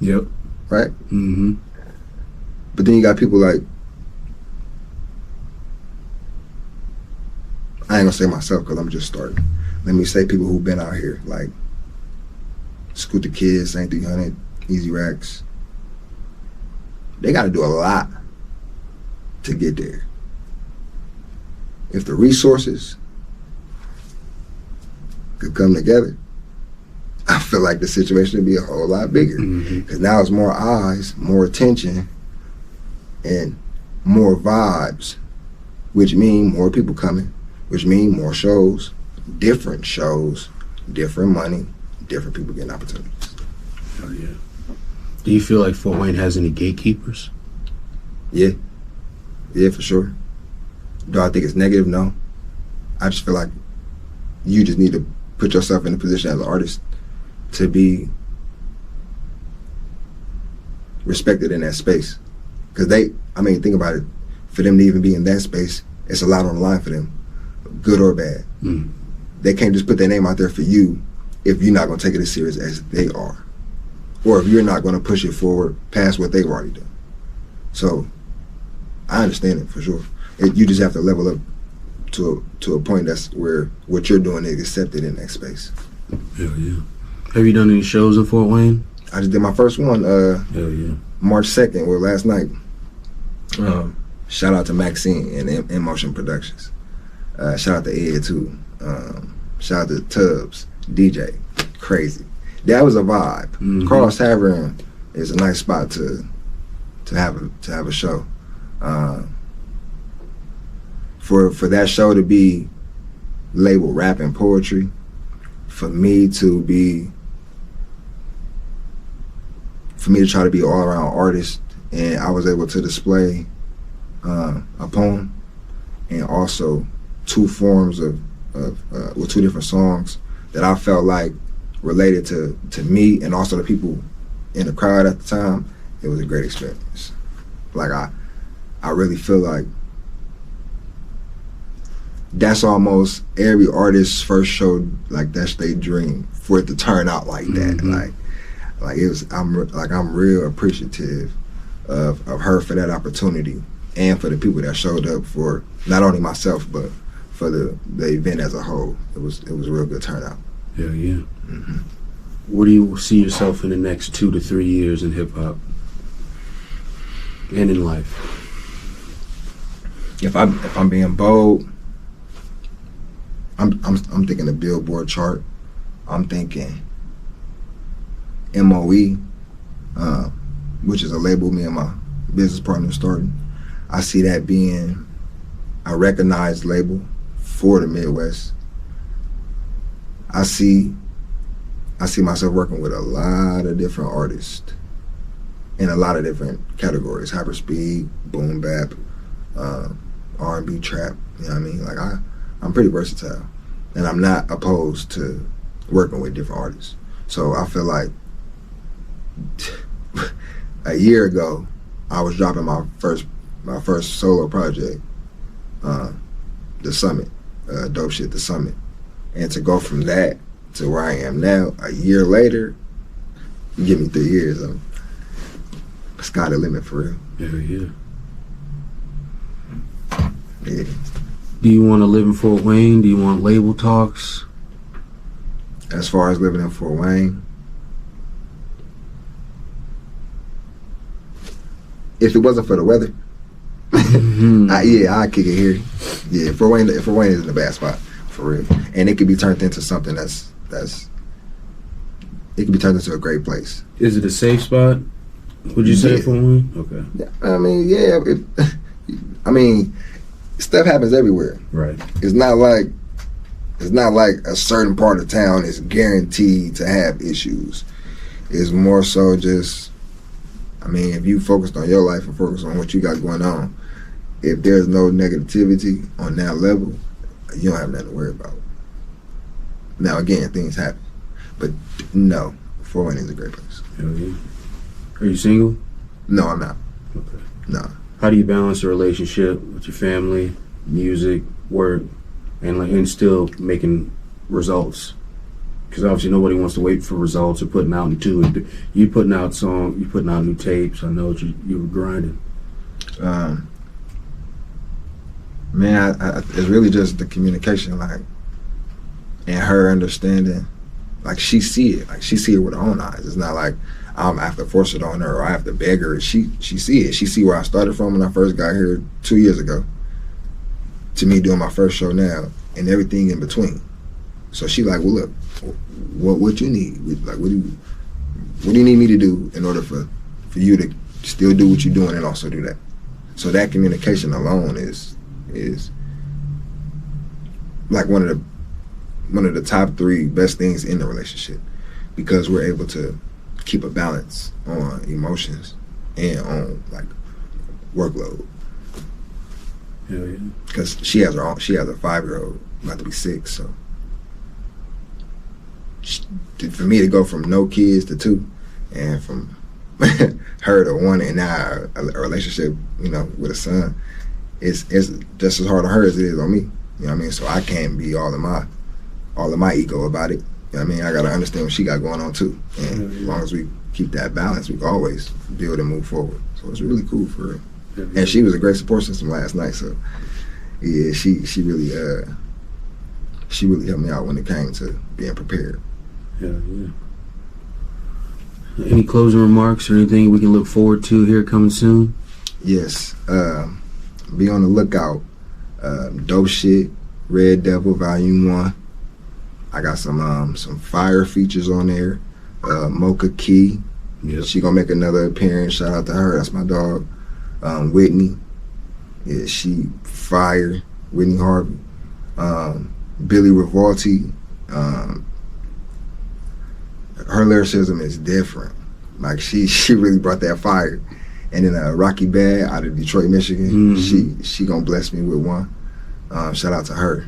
Yep. Right? Mm-hmm. But then you got people like, I ain't gonna say myself because I'm just starting. Let me say people who've been out here, like Scoot the Kids, Saint 300, Easy Racks. They gotta do a lot to get there. If the resources could come together, I feel like the situation would be a whole lot bigger. Because now it's more eyes, more attention, and more vibes, which mean more people coming, which mean more shows, different money, different people getting opportunities. Oh yeah. Do you feel like Fort Wayne has any gatekeepers? Yeah, for sure. Do I think it's negative? No. I just feel like you just need to put yourself in a position as an artist to be respected in that space. Because think about it, for them to even be in that space, it's a lot on the line for them, good or bad. They can't just put their name out there for you if you're not going to take it as serious as they are, or if you're not going to push it forward past what they've already done. So I understand it for sure. You just have to level up to a point that's where what you're doing is accepted in that space. Hell yeah. Have you done any shows in Fort Wayne? I just did my first one Hell yeah. March 2nd, or last night. Shout out to Maxine and In Motion Productions. Shout out to Ed too. Shout out to Tubbs, DJ, crazy. That was a vibe. Cross Tavern is a nice spot to have a show. For that show to be labeled rap and poetry, for me to try to be an all-around artist, and I was able to display a poem and also two forms of two different songs that I felt like related to me and also the people in the crowd at the time. It was a great experience. Like I really feel like that's almost every artist's first show. Like that's their dream, for it to turn out like that. Like it was. I'm real appreciative of her for that opportunity, and for the people that showed up for not only myself but for the event as a whole. It was a real good turnout. Hell yeah. Where do you see yourself in the next 2 to 3 years in hip hop and in life? If I'm being bold, I'm thinking a Billboard chart. I'm thinking MOE, which is a label me and my business partner started. I see that being a recognized label for the Midwest. I see myself working with a lot of different artists in a lot of different categories: hyperspeed, boom bap, R&B, trap. You know what I mean? Like I'm pretty versatile, and I'm not opposed to working with different artists. So I feel like a year ago, I was dropping my first solo project, The Summit, Dope Shit, The Summit. And to go from that to where I am now, a year later, you give me 3 years, sky the limit for real. Yeah. Yeah. Do you want to live in Fort Wayne? Do you want label talks? As far as living in Fort Wayne, if it wasn't for the weather, I'd kick it here. Yeah, Fort Wayne isn't a bad spot, for real. And it could be turned into something it could be turned into a great place. Is it a safe spot? Would you say Fort Wayne? Okay. I mean, yeah. Stuff happens everywhere. Right. It's not like a certain part of town is guaranteed to have issues. It's more so just, if you focused on your life and focus on what you got going on, if there's no negativity on that level, you don't have nothing to worry about. Now, again, things happen. But no, Fort Wayne is a great place. Hell yeah. Are you single? No, I'm not. Okay. No. How do you balance a relationship with your family, music, work, and still making results? Because obviously nobody wants to wait for results or putting out you putting out new tapes. I know you were grinding. Man, it's really just the communication, like, and her understanding. Like, she see it with her own eyes. It's not like I have to force it on her or I have to beg her. She see it. She see where I started from when I first got here 2 years ago to me doing my first show now and everything in between. So she like, well, look, what you need? Like, what do you need me to do in order for you to still do what you're doing and also do that? So that communication alone is like one of the top 3 best things in the relationship, because we're able to keep a balance on emotions and on like workload. Hell yeah. Because she has a 5-year-old about to be 6, so for me to go from no kids to 2 and from her to 1 and now a relationship, with a son, it's just as hard on her as it is on me. You know what I mean? So I can't be all of my ego about it. You know what I mean? I gotta understand what she got going on too. And as long as we keep that balance, we can always build and move forward. So it's really cool for her. And she was a great support system last night. So yeah, she really helped me out when it came to being prepared. Hell yeah. Any closing remarks or anything we can look forward to here coming soon? Yes. Be on the lookout. Dope Shit, Red Devil Volume 1. I got some fire features on there. Mocha Key. Yep. She gonna make another appearance. Shout out to her. That's my dog. Whitney. Yeah, she fire. Whitney Harvey. Billy Revolti. Her lyricism is different. Like she really brought that fire. And then Rocky Bad out of Detroit, Michigan. Mm-hmm. She gonna bless me with one. Shout out to her.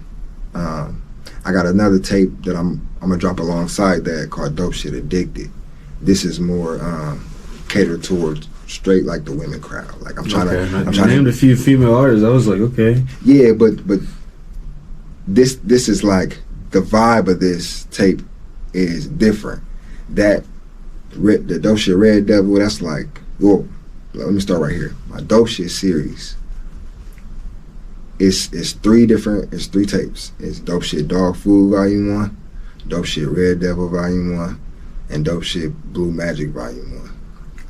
I got another tape that I'm gonna drop alongside that called Dope Shit Addicted. This is more catered towards straight like the women crowd. Like I'm trying to named a few female artists. I was like, okay. Yeah, but this is like the vibe of this tape is different. The Dope Shit Red Devil, that's like, well, let me start right here. My Dope Shit series. It's 3 tapes. It's Dope Shit Dog Food Volume 1, Dope Shit Red Devil Volume 1, and Dope Shit Blue Magic Volume 1.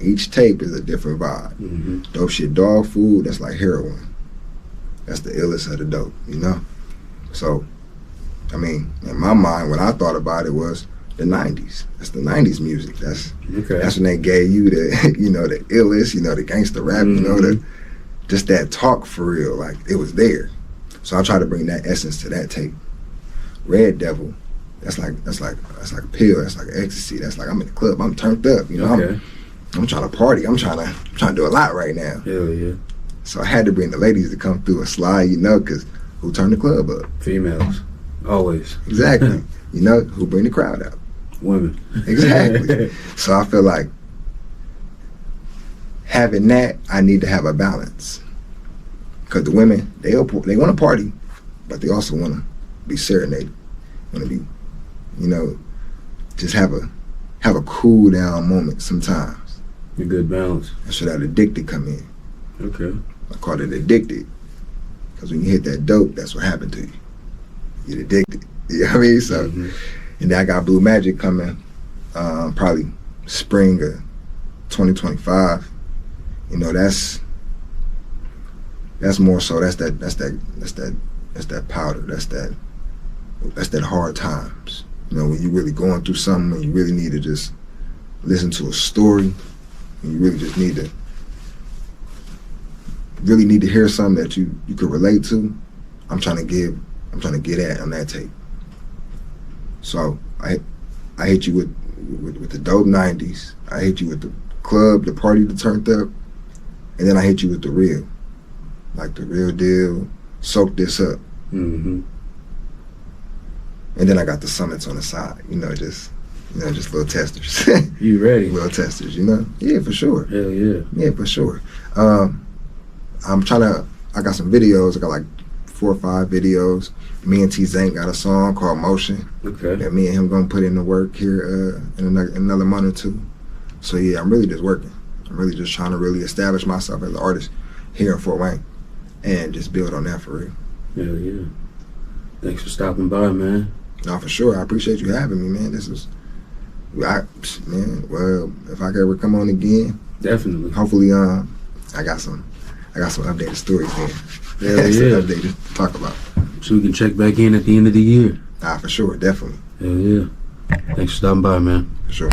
Each tape is a different vibe. Mm-hmm. Dope Shit Dog Food, that's like heroin. That's the illest of the dope, So, I mean, in my mind, what I thought about it was the 90s. That's the 90s music. That's when they gave you the, the illest, the gangster rap, Mm-hmm. Just that talk for real, like it was there. So I try to bring that essence to that tape. Red Devil, that's like a pill. That's like ecstasy. That's like I'm in the club. I'm turned up. Okay. I'm trying to party. I'm trying to do a lot right now. Hell yeah. So I had to bring the ladies to come through and slide, because who turned the club up? Females, always. Exactly. Who bring the crowd out? Women. Exactly. So I feel like having that, I need to have a balance. Because the women, they want to party, but they also want to be serenaded. Want to be, just have a cool down moment sometimes. A good balance. That's where that addicted come in. Okay. I call it addicted. Because when you hit that dope, that's what happened to you. You get addicted. You know what I mean? So, and then I got Blue Magic coming, probably spring of 2025. That's more so. That's that powder. That's that hard times. When you're really going through something, when you really need to just listen to a story, and you really just need to hear something that you could relate to. I'm trying to get at on that tape. So I hit you with the dope 90s. I hit you with the club, the party, the turned up, and then I hit you with the real, like the real deal. Soak this up. Mm-hmm. And then I got the summits on the side. Just little testers. You ready? Little testers. Yeah, for sure. Hell yeah. Yeah, for sure. I got some videos. I got like 4 or 5 videos. Me and T Zank got a song called Motion Okay. that me and him gonna put in the work here in another month or two. So yeah, I'm really just working. I'm really just trying to really establish myself as an artist here in Fort Wayne and just build on that for real. Hell yeah. Thanks for stopping by, man. No, for sure. I appreciate you having me, man. Well, if I could ever come on again, Definitely. hopefully, I got some updated stories then. Hell yeah. Some updated to talk about. So we can check back in at the end of the year. For sure, definitely, Hell yeah. Thanks for stopping by, man. for sure.